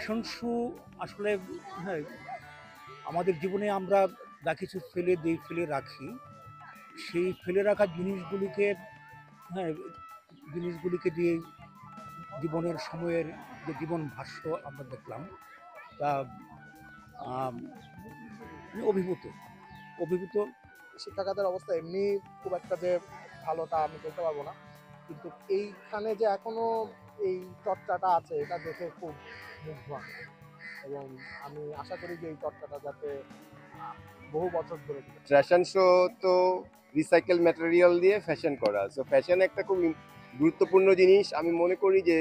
Fashion show আসলে, হ্যাঁ, আমাদের জীবনে আমরা যা কিছু ফেলে দিই, ফেলে রাখি, সেই ফেলে রাখা জিনিসগুলিকে, হ্যাঁ, জিনিসগুলিকে দিয়ে জীবনের সময়ের যে জীবন ভাষ্য আমরা দেখলাম, তা আম, আমি অভিভূত অভিভূত। শিক্ষাখাতের অবস্থা এমনি খুব একটা যে ভালো তা আমি বলতে পারবো না, কিন্তু এইখানে যে এখনো এই চর্চাটা আছে এটা দেখে খুব মুগ্ধ আমি। এবং আমি আশা করি যে এই চর্চাটা যাতে বহু বছর ধরে থাকে। ফ্যাশন শো তো রিসাইকেল ম্যাটেরিয়াল দিয়ে ফ্যাশন করা, সো ফ্যাশন একটা খুব গুরুত্বপূর্ণ জিনিস। আমি মনে করি যে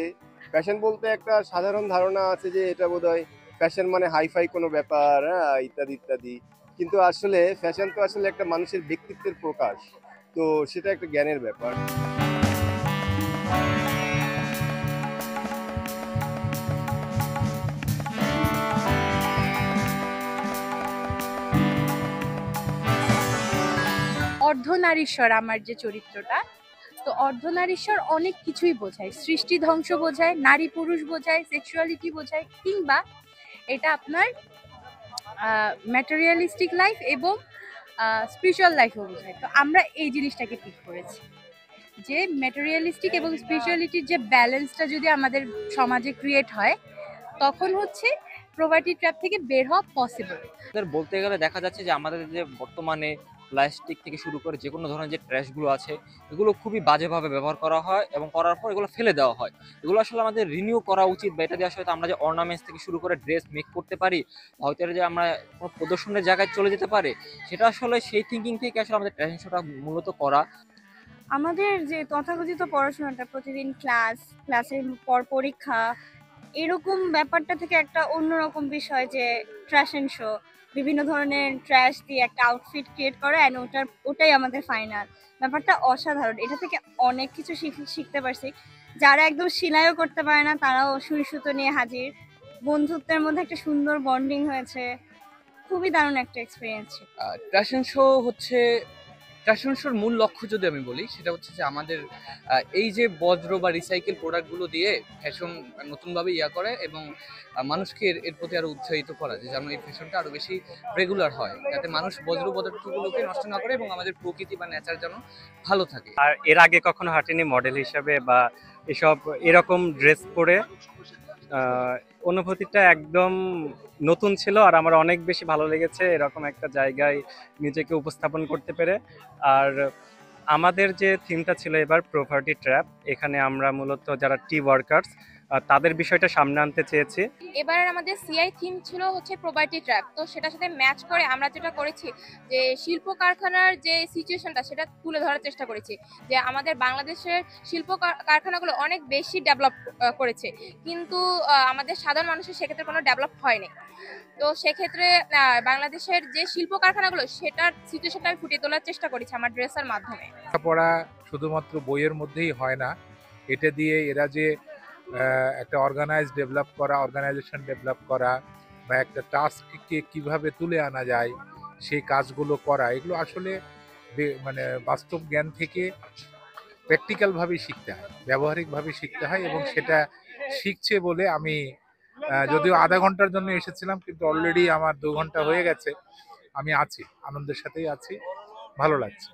ফ্যাশন বলতে একটা সাধারণ ধারণা আছে যে এটা বোধহয় ফ্যাশন মানে হাইফাই কোনো ব্যাপার, হ্যাঁ, ইত্যাদি ইত্যাদি। কিন্তু আসলে ফ্যাশন তো আসলে একটা মানুষের ব্যক্তিত্বের প্রকাশ, তো সেটা একটা জ্ঞানের ব্যাপার। অর্ধনারীশ্বর আমার যে চরিত্রটা, তো অর্ধনারীশ্বর অনেক কিছুই বোঝায়, সৃষ্টি ধ্বংস বোঝায়, নারী পুরুষ বোঝায়, সেক্সুয়ালিটি বোঝায়, কিংবা এটা আপনার ম্যাটেরিয়ালিস্টিক লাইফ এবং স্পিরিচুয়াল লাইফও বোঝায়। তো আমরা এই জিনিসটাকে পিক করেছি যে ম্যাটেরিয়ালিস্টিক এবং স্পিরিচুয়ালিটির যে ব্যালেন্সটা যদি আমাদের সমাজে ক্রিয়েট হয়, তখন হচ্ছে প্রভার্টি ট্র্যাপ থেকে বের হওয়া পসিবল। বলতে গেলে দেখা যাচ্ছে যে আমাদের যে বর্তমানে প্লাস্টিক থেকে শুরু করে যে কোনো ধরনের যে ট্র্যাশগুলো আছে, এগুলো খুবই বাজেভাবে ব্যবহার করা হয় এবং করার পর এগুলো ফেলে দেওয়া হয়। এগুলো আসলে আমাদের রিনিউ করা উচিত, বা এটা দিয়ে আসলে আমরা যে অর্নামেন্টস থেকে শুরু করে ড্রেস মেক করতে পারি, হয়তো এটা যে আমরা কোনো প্রদর্শনের জায়গায় চলে যেতে পারে, সেটা আসলে সেই থিঙ্কিং থেকে আসলে আমাদের ট্র্যাশন শোটা মূলত করা। আমাদের যে তথাকথিত পড়াশোনাটা, প্রতিদিন ক্লাসের পর পরীক্ষা, এরকম ব্যাপারটা থেকে একটা অন্যরকম বিষয় যে ফ্যাশন শো, বিভিন্ন ধরনের ট্র্যাশ দিয়ে একটা আউটফিট ক্রিয়েট করা, অ্যান্ড ওটাই আমাদের ফাইনাল। ব্যাপারটা অসাধারণ, এটা থেকে অনেক কিছু শিখতে পারছি। যারা একদম সেলাইও করতে পারে না তারাও সুই সুতো নিয়ে হাজির, বন্ধুত্বের মধ্যে একটা সুন্দর বন্ডিং হয়েছে, খুবই দারুণ একটা এক্সপিরিয়েন্স ছিল। ফ্যাশন শো হচ্ছে, ফ্যাশন শোর মূল লক্ষ্য যদি আমি বলি সেটা হচ্ছে যে আমাদের এই যে বজ্র বা রিসাইকেল প্রোডাক্টগুলো দিয়ে ফ্যাশন নতুনভাবে করে এবং মানুষকে এর প্রতি আরো উৎসাহিত করা, যে যেন এই ফ্যাশনটা আরো বেশি রেগুলার হয়, যাতে মানুষ বজ্র পদার্থগুলোকে নষ্ট না করে এবং আমাদের প্রকৃতি বা নেচার যেন ভালো থাকে। আর এর আগে কখনো হাঁটিনি মডেল হিসাবে বা এসব এরকম ড্রেস পরে, অনুভূতিটা একদম নতুন ছিল আর আমার অনেক বেশি ভালো লেগেছে এরকম একটা জায়গায় নিজেকে উপস্থাপন করতে পেরে। আর আমাদের যে থিমটা ছিল এবার প্রপার্টি ট্র্যাপ, এখানে আমরা মূলত যারা টি ওয়ার্কার্স তাদের বিষয়টা সামনে আনতে চেয়েছি। এবার আমাদের সিআই থিম ছিল হচ্ছে প্রপার্টি ট্র্যাপ, তো সেটার সাথে ম্যাচ করে আমরা যেটা করেছি যে শিল্প কারখানার যে সিচুয়েশনটা সেটা তুলে ধরার চেষ্টা করেছি, যে আমাদের বাংলাদেশের শিল্প কারখানাগুলো অনেক বেশি ডেভেলপ করেছে, কিন্তু আমাদের সাধারণ মানুষের সেক্ষেত্রে কোনো ডেভেলপ হয়নি। তো সেক্ষেত্রে বাংলাদেশের যে শিল্প কারখানাগুলো সেটার সিচুয়েশনটা আমি ফুটিয়ে তোলার চেষ্টা করেছি আমার ড্রেসের মাধ্যমে। পড়া শুধুমাত্র বইয়ের মধ্যেই হয় না, এটা দিয়ে এরা যে একটা অর্গানাইজেশন ডেভেলপ করা বা একটা টাস্ককে কিভাবে তুলে আনা যায় সেই কাজগুলো করা, এগুলো আসলে মানে বাস্তব জ্ঞান থেকে প্র্যাকটিক্যালভাবে শিখতে হয়, ব্যবহারিকভাবে শিখতে হয়। এবং সেটা শিখছে বলে আমি, যদিও আধা ঘন্টার জন্য এসেছিলাম, কিন্তু অলরেডি আমার 2 ঘন্টা হয়ে গেছে। আমি আছি, আনন্দের সাথেই আছি, ভালো লাগছে।